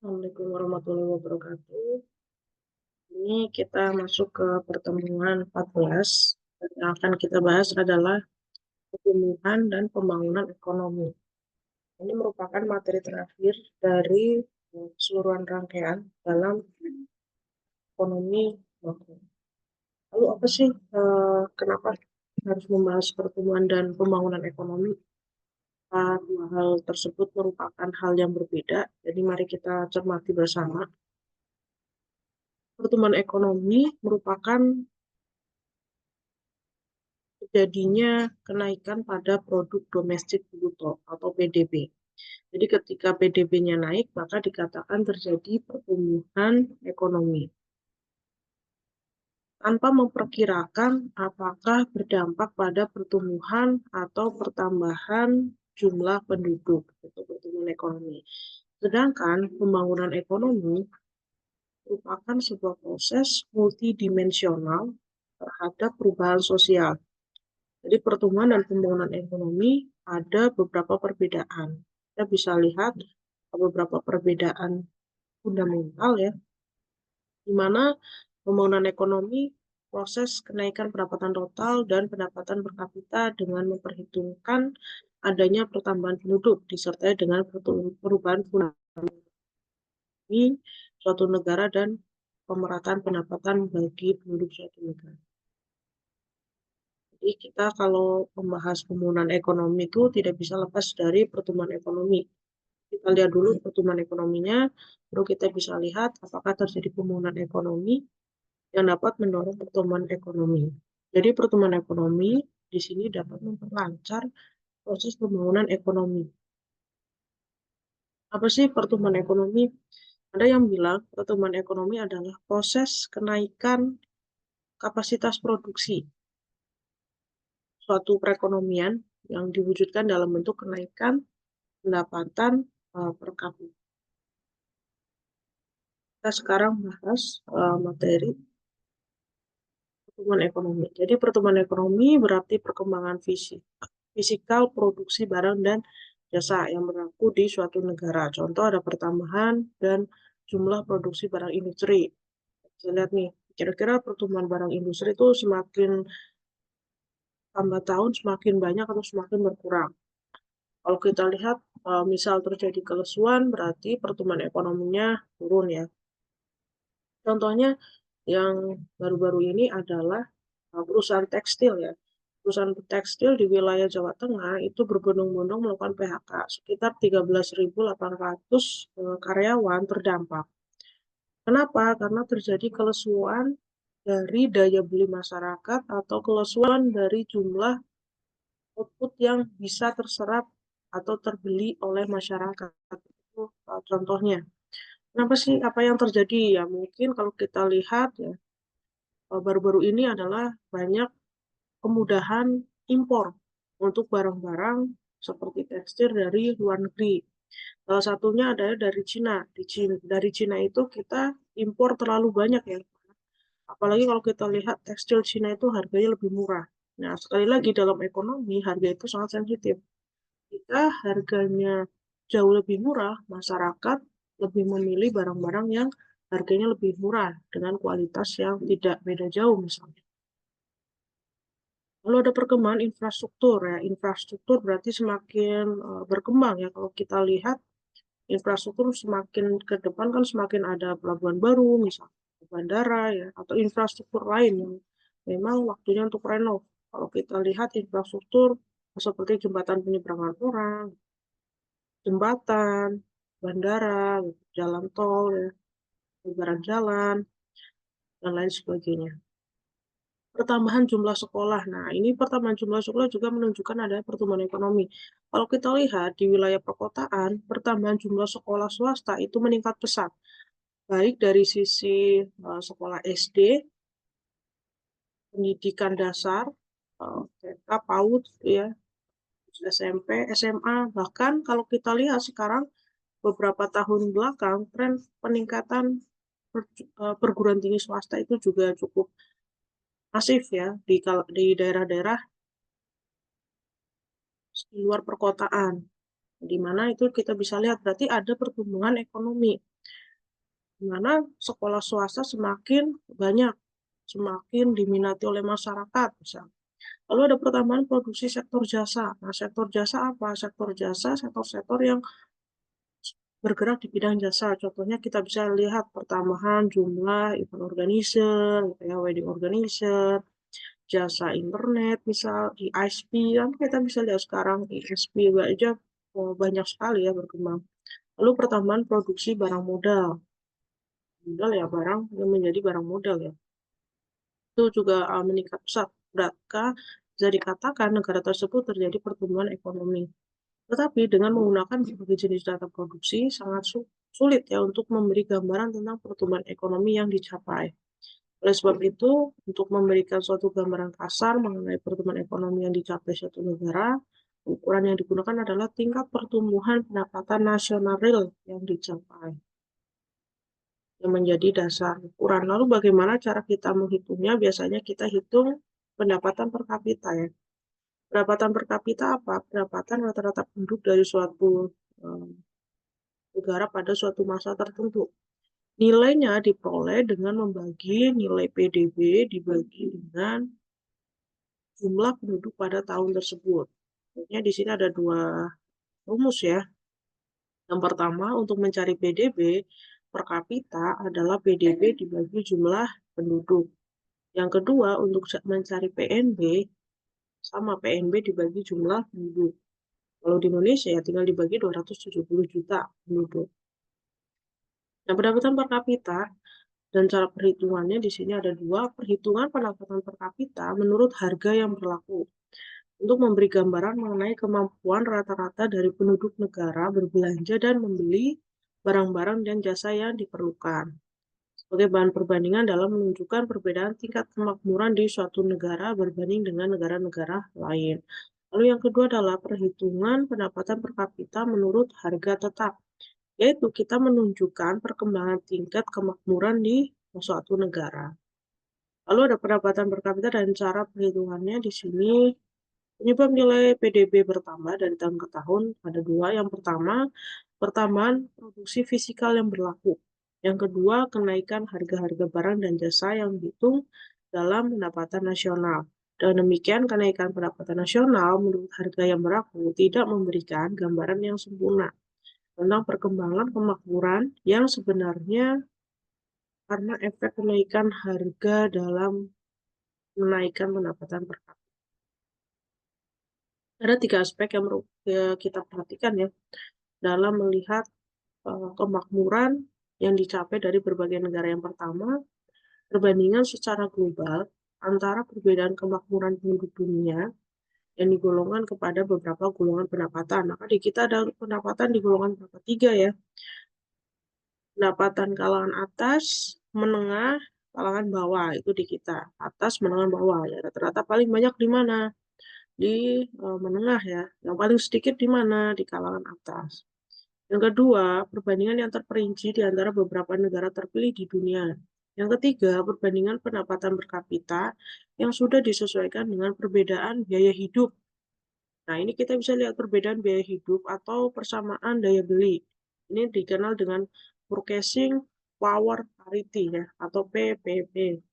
Assalamualaikum warahmatullahi wabarakatuh. Ini kita masuk ke pertemuan 14. Dan yang akan kita bahas adalah pertumbuhan dan pembangunan ekonomi. Ini merupakan materi terakhir dari keseluruhan rangkaian dalam ekonomi makro. Lalu apa sih kenapa harus membahas pertumbuhan dan pembangunan ekonomi? Dua hal tersebut merupakan hal yang berbeda. Jadi mari kita cermati bersama. Pertumbuhan ekonomi merupakan terjadinya kenaikan pada produk domestik bruto atau PDB. Jadi ketika PDB-nya naik, maka dikatakan terjadi pertumbuhan ekonomi. Tanpa memperkirakan apakah berdampak pada pertumbuhan atau pertambahan jumlah penduduk, itu pertumbuhan ekonomi. Sedangkan pembangunan ekonomi merupakan sebuah proses multidimensional terhadap perubahan sosial. Jadi pertumbuhan dan pembangunan ekonomi ada beberapa perbedaan. Kita bisa lihat beberapa perbedaan fundamental ya, di mana pembangunan ekonomi proses kenaikan pendapatan total dan pendapatan per kapita dengan memperhitungkan adanya pertambahan penduduk disertai dengan perubahan fundamental suatu negara dan pemerataan pendapatan bagi penduduk suatu negara. Jadi kita kalau membahas pembangunan ekonomi itu tidak bisa lepas dari pertumbuhan ekonomi. Kita lihat dulu pertumbuhan ekonominya, baru kita bisa lihat apakah terjadi pembangunan ekonomi yang dapat mendorong pertumbuhan ekonomi. Jadi pertumbuhan ekonomi di sini dapat memperlancar proses pembangunan ekonomi. Apa sih pertumbuhan ekonomi? Ada yang bilang pertumbuhan ekonomi adalah proses kenaikan kapasitas produksi suatu perekonomian yang diwujudkan dalam bentuk kenaikan pendapatan per kapita. Kita sekarang bahas materi pertumbuhan ekonomi. Jadi pertumbuhan ekonomi berarti perkembangan fisikal produksi barang dan jasa yang berlaku di suatu negara. Contoh ada pertambahan dan jumlah produksi barang industri. Kita lihat nih, kira-kira pertumbuhan barang industri itu semakin tambah tahun semakin banyak atau semakin berkurang. Kalau kita lihat, misal terjadi kelesuan, berarti pertumbuhan ekonominya turun ya. Contohnya yang baru-baru ini adalah perusahaan tekstil ya. Perusahaan tekstil di wilayah Jawa Tengah itu berbondong-bondong melakukan PHK. Sekitar 13.800 karyawan terdampak. Kenapa? Karena terjadi kelesuan dari daya beli masyarakat atau kelesuan dari jumlah output yang bisa terserap atau terbeli oleh masyarakat. Itu contohnya. Kenapa sih? Apa yang terjadi? Ya mungkin kalau kita lihat ya, baru-baru ini adalah banyak kemudahan impor untuk barang-barang seperti tekstil dari luar negeri. Salah satunya adalah dari Cina. Dari Cina itu kita impor terlalu banyak ya. Apalagi kalau kita lihat tekstil Cina itu harganya lebih murah. Nah, sekali lagi dalam ekonomi harga itu sangat sensitif. Jika harganya jauh lebih murah, masyarakat lebih memilih barang-barang yang harganya lebih murah dengan kualitas yang tidak beda jauh misalnya. Lalu ada perkembangan infrastruktur ya. Infrastruktur berarti semakin berkembang ya. Kalau kita lihat infrastruktur semakin ke depan kan semakin ada pelabuhan baru, misalnya bandara ya, atau infrastruktur lain yang memang waktunya untuk renov. Kalau kita lihat infrastruktur seperti jembatan penyeberangan orang, jembatan, bandara, jalan tol, ya, lebaran jalan, dan lain sebagainya. Pertambahan jumlah sekolah. Nah, ini pertambahan jumlah sekolah juga menunjukkan adanya pertumbuhan ekonomi. Kalau kita lihat di wilayah perkotaan, pertambahan jumlah sekolah swasta itu meningkat pesat. Baik dari sisi sekolah SD, pendidikan dasar, TK, PAUD, ya, SMP, SMA, bahkan kalau kita lihat sekarang beberapa tahun belakang, tren peningkatan perguruan tinggi swasta itu juga cukup masif ya di daerah-daerah di luar perkotaan, di mana itu kita bisa lihat berarti ada pertumbuhan ekonomi. di mana sekolah swasta semakin banyak, semakin diminati oleh masyarakat misalnya. Lalu ada pertambahan produksi sektor jasa. Nah, sektor jasa apa? Sektor jasa, sektor-sektor yang bergerak di bidang jasa. Contohnya kita bisa lihat pertambahan jumlah event organizer, gitu ya, wedding organizer, jasa internet, misal ISP, kan kita bisa lihat sekarang ISP aja banyak sekali ya berkembang. Lalu pertambahan produksi barang modal. Modal ya barang yang menjadi barang modal ya. Itu juga meningkat pesat. Berarti bisa dikatakan negara tersebut terjadi pertumbuhan ekonomi. Tetapi dengan menggunakan berbagai jenis data produksi sangat sulit ya untuk memberi gambaran tentang pertumbuhan ekonomi yang dicapai. Oleh sebab itu, untuk memberikan suatu gambaran kasar mengenai pertumbuhan ekonomi yang dicapai suatu negara, ukuran yang digunakan adalah tingkat pertumbuhan pendapatan nasional real yang dicapai, yang menjadi dasar ukuran. Lalu bagaimana cara kita menghitungnya? Biasanya kita hitung pendapatan per kapita ya. Pendapatan per kapita apa? Pendapatan rata-rata penduduk dari suatu negara pada suatu masa tertentu. Nilainya diperoleh dengan membagi nilai PDB dibagi dengan jumlah penduduk pada tahun tersebut. Maksudnya di sini ada dua rumus ya. Yang pertama, untuk mencari PDB per kapita adalah PDB dibagi jumlah penduduk. Yang kedua, untuk mencari PNB, sama PNB dibagi jumlah penduduk. Kalau di Indonesia ya tinggal dibagi 270 juta penduduk. Nah, pendapatan per kapita dan cara perhitungannya di sini ada dua, perhitungan pendapatan per kapita menurut harga yang berlaku. Untuk memberi gambaran mengenai kemampuan rata-rata dari penduduk negara berbelanja dan membeli barang-barang dan jasa yang diperlukan. Sebagai bahan perbandingan dalam menunjukkan perbedaan tingkat kemakmuran di suatu negara berbanding dengan negara-negara lain. Lalu yang kedua adalah perhitungan pendapatan per kapita menurut harga tetap, yaitu kita menunjukkan perkembangan tingkat kemakmuran di suatu negara. Lalu ada pendapatan per kapita dan cara perhitungannya di sini. Penyebab nilai PDB bertambah dari tahun ke tahun ada dua. Yang pertama, pertambahan produksi fisikal yang berlaku. Yang kedua, kenaikan harga-harga barang dan jasa yang dihitung dalam pendapatan nasional. Dan demikian, kenaikan pendapatan nasional menurut harga yang berlaku tidak memberikan gambaran yang sempurna tentang perkembangan kemakmuran yang sebenarnya karena efek kenaikan harga dalam menaikkan pendapatan per kapita. Ada tiga aspek yang kita perhatikan ya dalam melihat kemakmuran yang dicapai dari berbagai negara. Yang pertama, perbandingan secara global antara perbedaan kemakmuran penduduk dunia yang digolongkan kepada beberapa golongan pendapatan. Maka di kita ada pendapatan di golongan berapa? Tiga ya. Pendapatan kalangan atas, menengah, kalangan bawah itu di kita. Atas, menengah, bawah ya. Rata-rata paling banyak di mana? Di menengah ya. Yang paling sedikit di mana? Di kalangan atas. Yang kedua, perbandingan yang terperinci di antara beberapa negara terpilih di dunia. Yang ketiga, perbandingan pendapatan per kapita yang sudah disesuaikan dengan perbedaan biaya hidup. Nah, ini kita bisa lihat perbedaan biaya hidup atau persamaan daya beli. Ini dikenal dengan Purchasing Power Parity ya, atau PPP.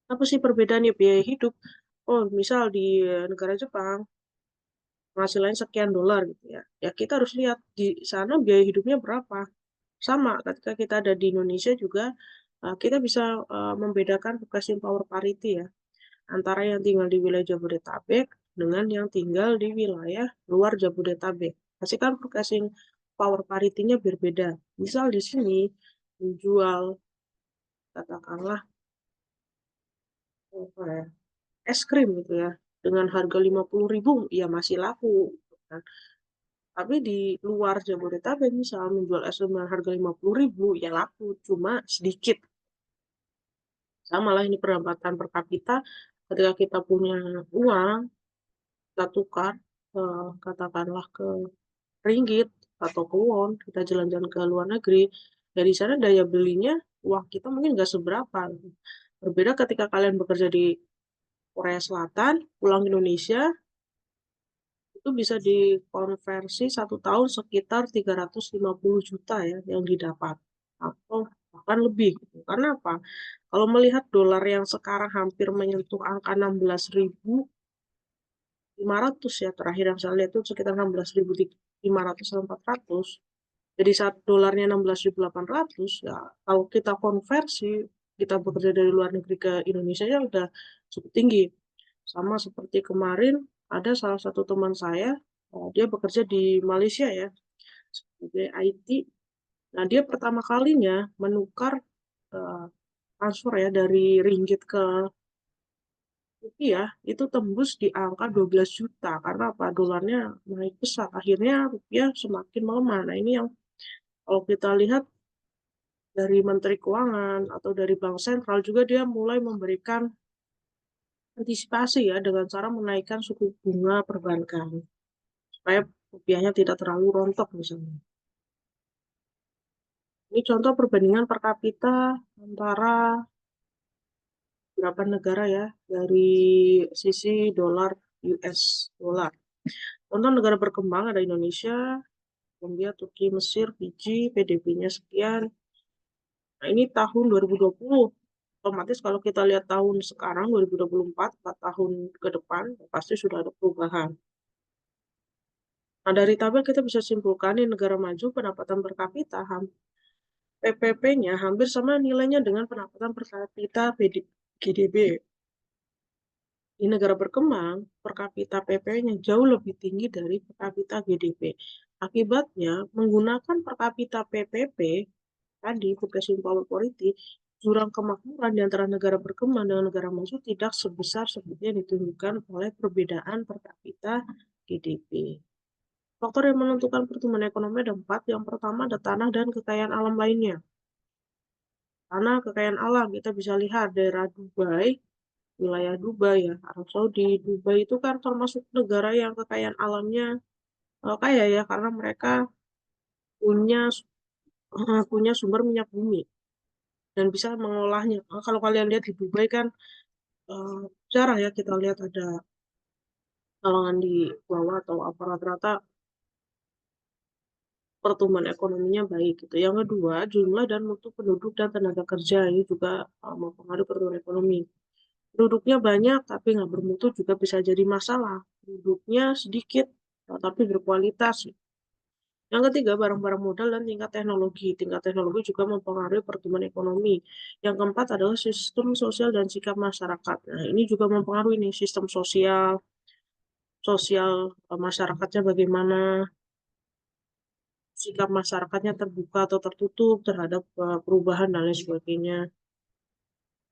Apa sih perbedaannya biaya hidup? Oh, misal di negara Jepang, penghasilannya sekian dolar gitu ya. Ya kita harus lihat di sana biaya hidupnya berapa. Sama ketika kita ada di Indonesia juga kita bisa membedakan purchasing power parity ya antara yang tinggal di wilayah Jabodetabek dengan yang tinggal di wilayah luar Jabodetabek. Pasti kan purchasing power parity-nya berbeda. Misal di sini menjual katakanlah apa ya, es krim gitu ya dengan harga 50.000 ya masih laku gitu kan. Tapi di luar Jabodetabek misal menjual es krim dengan harga 50.000 ya laku cuma sedikit. Sama lah ini pendapatan per kapita ketika kita punya uang, kita tukar katakanlah ke ringgit atau ke won, kita jalan-jalan ke luar negeri, dari sana daya belinya uang kita mungkin nggak seberapa. Berbeda ketika kalian bekerja di Korea Selatan, pulang Indonesia, itu bisa dikonversi 1 tahun sekitar 350 juta ya yang didapat. Atau bahkan lebih. Karena apa? Kalau melihat dolar yang sekarang hampir menyentuh angka 16.500 ya, terakhir yang saya lihat itu sekitar 16.500 sampai 400. Jadi saat dolarnya 16.800 ya, kalau kita konversi, kita bekerja dari luar negeri ke Indonesia ya udah cukup tinggi. Sama seperti kemarin ada salah satu teman saya, dia bekerja di Malaysia ya, sebagai IT. Nah, dia pertama kalinya menukar eh, transfer ya dari ringgit ke rupiah itu tembus di angka 12 juta karena apa? Dolarnya naik pesat. Akhirnya rupiah semakin melemah. Nah, ini yang kalau kita lihat dari Menteri Keuangan atau dari Bank Sentral juga dia mulai memberikan antisipasi ya dengan cara menaikkan suku bunga perbankan supaya rupiahnya tidak terlalu rontok misalnya. Ini contoh perbandingan per kapita antara beberapa negara ya dari sisi dolar US dollar. Contoh negara berkembang ada Indonesia, Kolombia, Turki, Mesir, Fiji, PDB-nya sekian. Nah, ini tahun 2020. Otomatis kalau kita lihat tahun sekarang 2024, 4 tahun ke depan, pasti sudah ada perubahan. Nah, dari tabel kita bisa simpulkan di negara maju pendapatan per kapita PPP-nya hampir sama nilainya dengan pendapatan per kapita GDP. Di negara berkembang, per kapita PP-nya jauh lebih tinggi dari per kapita GDP. Akibatnya, menggunakan per kapita PPP, tadi purchasing power parity, jurang kemakmuran di antara negara berkembang dan negara maju tidak sebesar seperti yang ditunjukkan oleh perbedaan per kapita GDP. Faktor yang menentukan pertumbuhan ekonomi ada 4. Yang pertama ada tanah dan kekayaan alam lainnya. Tanah, kekayaan alam, kita bisa lihat daerah Dubai, wilayah Dubai ya, Arab Saudi. Dubai itu kan termasuk negara yang kekayaan alamnya kaya ya, karena mereka punya punya sumber minyak bumi dan bisa mengolahnya. Kalau kalian lihat di Dubai kan eh, jarang ya kita lihat ada kalangan di bawah atau apa rata-rata pertumbuhan ekonominya baik gitu. Yang kedua, jumlah dan mutu penduduk dan tenaga kerja ini juga mempengaruhi pertumbuhan ekonomi. Penduduknya banyak tapi nggak bermutu juga bisa jadi masalah. Penduduknya sedikit tapi berkualitas. Yang ketiga, barang-barang modal dan tingkat teknologi. Tingkat teknologi juga mempengaruhi pertumbuhan ekonomi. Yang keempat adalah sistem sosial dan sikap masyarakat. Nah, ini juga mempengaruhi nih sistem sosial, sosial masyarakatnya bagaimana, sikap masyarakatnya terbuka atau tertutup terhadap perubahan dan lain sebagainya.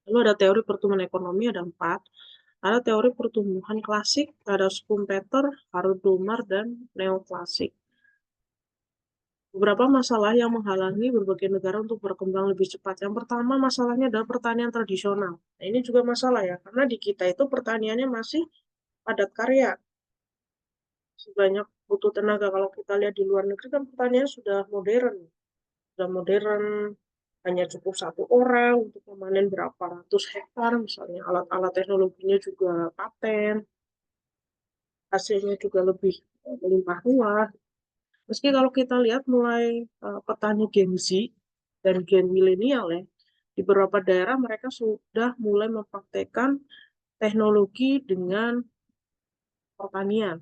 Lalu ada teori pertumbuhan ekonomi, ada 4. Ada teori pertumbuhan klasik, ada Schumpeter, Harold Domar, dan neoklasik. Beberapa masalah yang menghalangi berbagai negara untuk berkembang lebih cepat. Yang pertama masalahnya adalah pertanian tradisional. Nah, ini juga masalah ya, karena di kita itu pertaniannya masih padat karya. Sebanyak butuh tenaga. Kalau kita lihat di luar negeri kan pertanian sudah modern. Sudah modern, hanya cukup 1 orang untuk memanen berapa ratus hektar. Misalnya alat-alat teknologinya juga paten, hasilnya juga lebih melimpah ruah. Meski kalau kita lihat mulai petani Gen Z dan Gen milenial ya, di beberapa daerah mereka sudah mulai mempraktekkan teknologi dengan pertanian.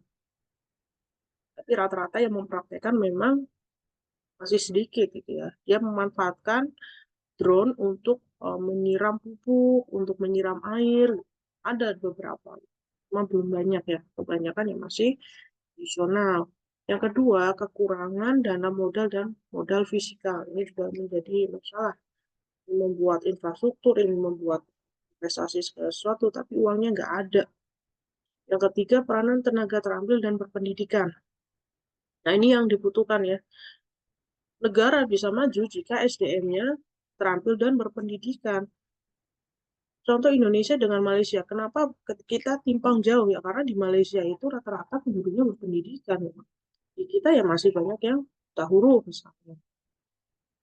Tapi rata-rata yang mempraktekkan memang masih sedikit gitu ya. Dia memanfaatkan drone untuk menyiram pupuk, untuk menyiram air. Ada beberapa, cuma belum banyak ya. Kebanyakan yang masih tradisional. Yang kedua, kekurangan dana modal dan modal fisikal. Ini juga menjadi masalah. Ini membuat infrastruktur, ini membuat investasi segala sesuatu, tapi uangnya nggak ada. Yang ketiga, peranan tenaga terampil dan berpendidikan. Nah, ini yang dibutuhkan ya. Negara bisa maju jika SDM-nya terampil dan berpendidikan. Contoh Indonesia dengan Malaysia. Kenapa kita timpang jauh ya? Karena di Malaysia itu rata-rata penduduknya berpendidikan. Ya. Di kita ya masih banyak yang buta huruf misalnya.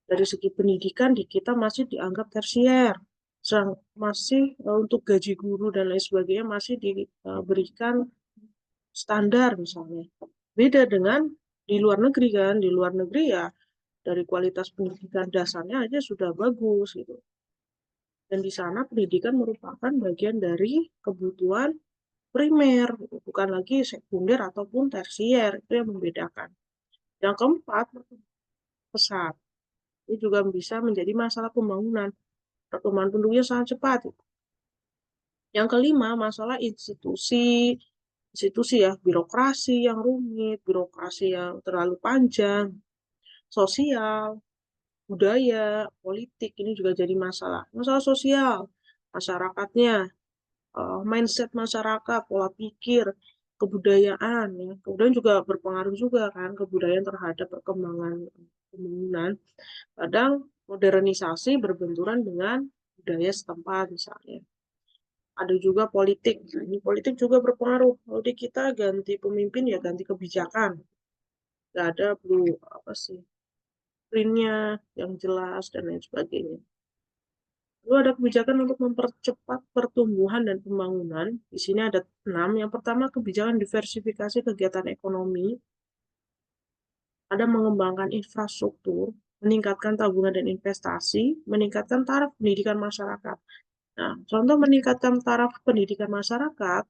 Dari segi pendidikan di kita masih dianggap tersier. Masih untuk gaji guru dan lain sebagainya masih diberikan standar misalnya. Beda dengan di luar negeri kan. Di luar negeri ya dari kualitas pendidikan dasarnya aja sudah bagus gitu. Dan di sana pendidikan merupakan bagian dari kebutuhan primer, gitu. Bukan lagi sekunder ataupun tersier, itu yang membedakan. Yang keempat, pesat. Ini juga bisa menjadi masalah pembangunan. Perkembangan penduduknya sangat cepat. Yang kelima, masalah institusi ya, birokrasi yang rumit, birokrasi yang terlalu panjang, sosial, budaya, politik, ini juga jadi masalah. Masalah sosial, masyarakatnya, mindset masyarakat, pola pikir, kebudayaan, ya. Kemudian juga berpengaruh juga kan kebudayaan terhadap perkembangan pembangunan. Kadang modernisasi berbenturan dengan budaya setempat misalnya. Ada juga politik. Nah, ini politik juga berpengaruh. Kalau di kita ganti pemimpin ya ganti kebijakan. Nggak ada perlu apa sih printnya yang jelas dan lain sebagainya. Lalu ada kebijakan untuk mempercepat pertumbuhan dan pembangunan. Di sini ada 6. Yang pertama, kebijakan diversifikasi kegiatan ekonomi. Ada mengembangkan infrastruktur, meningkatkan tabungan dan investasi, meningkatkan taraf pendidikan masyarakat. Nah, contoh meningkatkan taraf pendidikan masyarakat,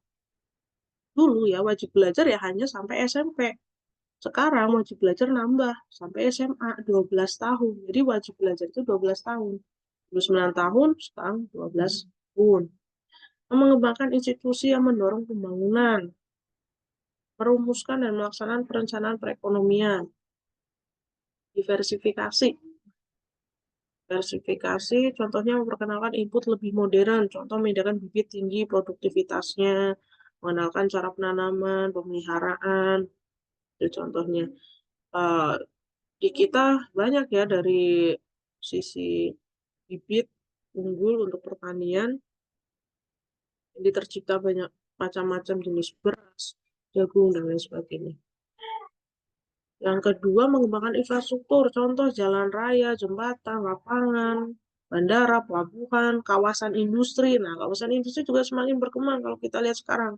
dulu ya wajib belajar ya hanya sampai SMP. Sekarang wajib belajar nambah sampai SMA 12 tahun. Jadi wajib belajar itu 12 tahun. 29 tahun, sekarang 12 tahun. Mengembangkan institusi yang mendorong pembangunan, merumuskan dan melaksanakan perencanaan perekonomian, diversifikasi. Diversifikasi contohnya memperkenalkan input lebih modern, contoh membedakan bibit tinggi produktivitasnya, mengenalkan cara penanaman, pemeliharaan, itu contohnya. Uh, di kita banyak ya dari sisi bibit unggul untuk pertanian, jadi tercipta banyak macam-macam jenis beras, jagung, dan lain sebagainya. Yang kedua, mengembangkan infrastruktur, contoh jalan raya, jembatan, lapangan, bandara, pelabuhan, kawasan industri. Nah, kawasan industri juga semakin berkembang kalau kita lihat sekarang.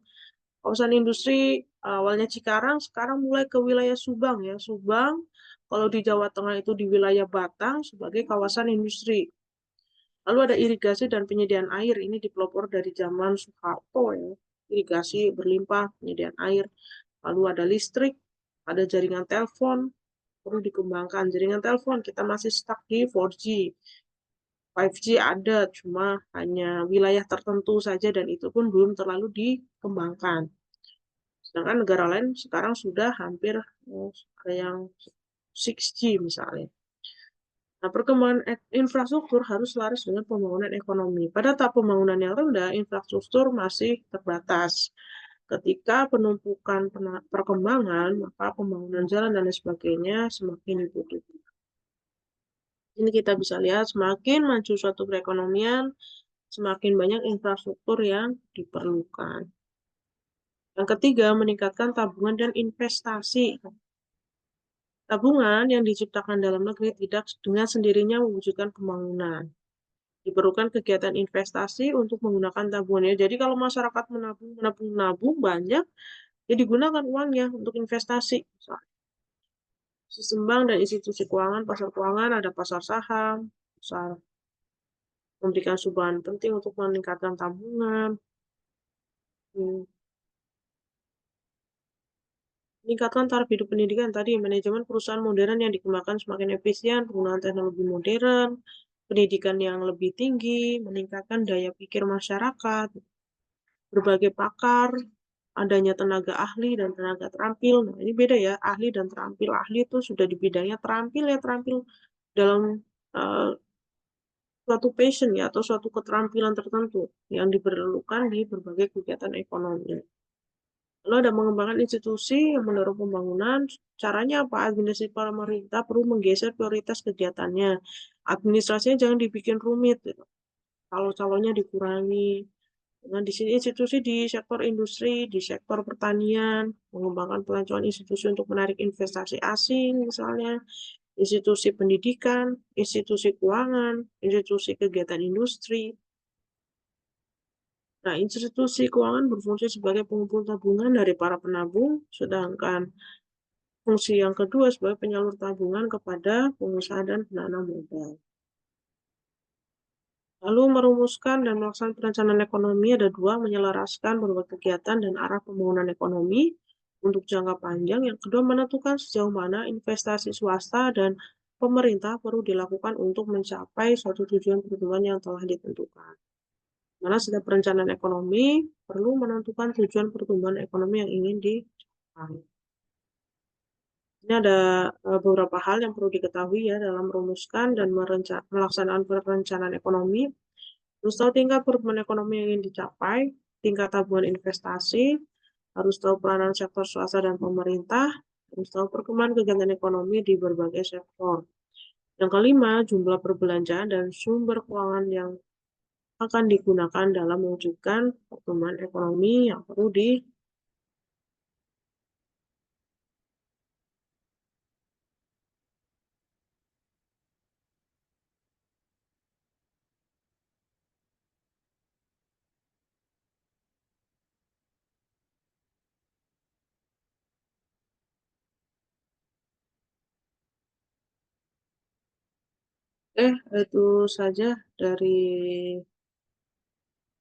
Kawasan industri awalnya Cikarang, sekarang mulai ke wilayah Subang ya. Subang, kalau di Jawa Tengah itu di wilayah Batang sebagai kawasan industri. Lalu ada irigasi dan penyediaan air. Ini dipelopor dari zaman Soeharto ya. Irigasi berlimpah, penyediaan air. Lalu ada listrik, ada jaringan telepon, perlu dikembangkan. Jaringan telepon kita masih stuck di 4G. 5G ada, cuma hanya wilayah tertentu saja dan itu pun belum terlalu dikembangkan. Sedangkan negara lain sekarang sudah hampir ada yang 6G misalnya. Nah, perkembangan infrastruktur harus selaras dengan pembangunan ekonomi. Pada tahap pembangunan yang rendah, infrastruktur masih terbatas. Ketika penumpukan perkembangan, maka pembangunan jalan dan lain sebagainya semakin dibutuhkan. Ini kita bisa lihat semakin maju suatu perekonomian, semakin banyak infrastruktur yang diperlukan. Yang ketiga, meningkatkan tabungan dan investasi. Tabungan yang diciptakan dalam negeri tidak dengan sendirinya mewujudkan pembangunan. Diperlukan kegiatan investasi untuk menggunakan tabungannya. Jadi kalau masyarakat menabung banyak, ya digunakan uangnya untuk investasi. Sistem bank dan institusi keuangan, pasar keuangan, ada pasar saham, pasar memberikan subahan penting untuk meningkatkan tabungan. Meningkatkan taraf hidup pendidikan tadi, manajemen perusahaan modern yang dikembangkan semakin efisien, penggunaan teknologi modern, pendidikan yang lebih tinggi, meningkatkan daya pikir masyarakat, berbagai pakar, adanya tenaga ahli dan tenaga terampil. Nah, ini beda ya, ahli dan terampil. Ahli itu sudah di bidangnya, terampil ya terampil dalam uh, suatu passion ya atau suatu keterampilan tertentu yang diperlukan di berbagai kegiatan ekonomi. Lalu ada mengembangkan institusi yang mendorong pembangunan. Caranya apa? Administrasi pemerintah perlu menggeser prioritas kegiatannya. Administrasinya jangan dibikin rumit. Gitu. Kalau calonnya dikurangi. Dengan di sini institusi di sektor industri, di sektor pertanian, mengembangkan pelancongan institusi untuk menarik investasi asing misalnya, institusi pendidikan, institusi keuangan, institusi kegiatan industri. Nah, institusi keuangan berfungsi sebagai pengumpul tabungan dari para penabung, sedangkan Fungsi yang kedua sebagai penyalur tabungan kepada pengusaha dan penanam modal. Lalu merumuskan dan melaksanakan perencanaan ekonomi ada dua, menyelaraskan berbagai kegiatan dan arah pembangunan ekonomi untuk jangka panjang. Yang kedua, menentukan sejauh mana investasi swasta dan pemerintah perlu dilakukan untuk mencapai suatu tujuan pertumbuhan yang telah ditentukan. Mana setiap perencanaan ekonomi perlu menentukan tujuan pertumbuhan ekonomi yang ingin dicapai. Ini ada beberapa hal yang perlu diketahui ya dalam merumuskan dan melaksanakan perencanaan ekonomi. Harus tahu tingkat pertumbuhan ekonomi yang ingin dicapai, tingkat tabungan investasi, harus tahu peranan sektor swasta dan pemerintah, harus tahu perkembangan kegiatan ekonomi di berbagai sektor. Yang kelima, jumlah perbelanjaan dan sumber keuangan yang akan digunakan dalam mewujudkan pertumbuhan ekonomi yang perlu di. Itu saja dari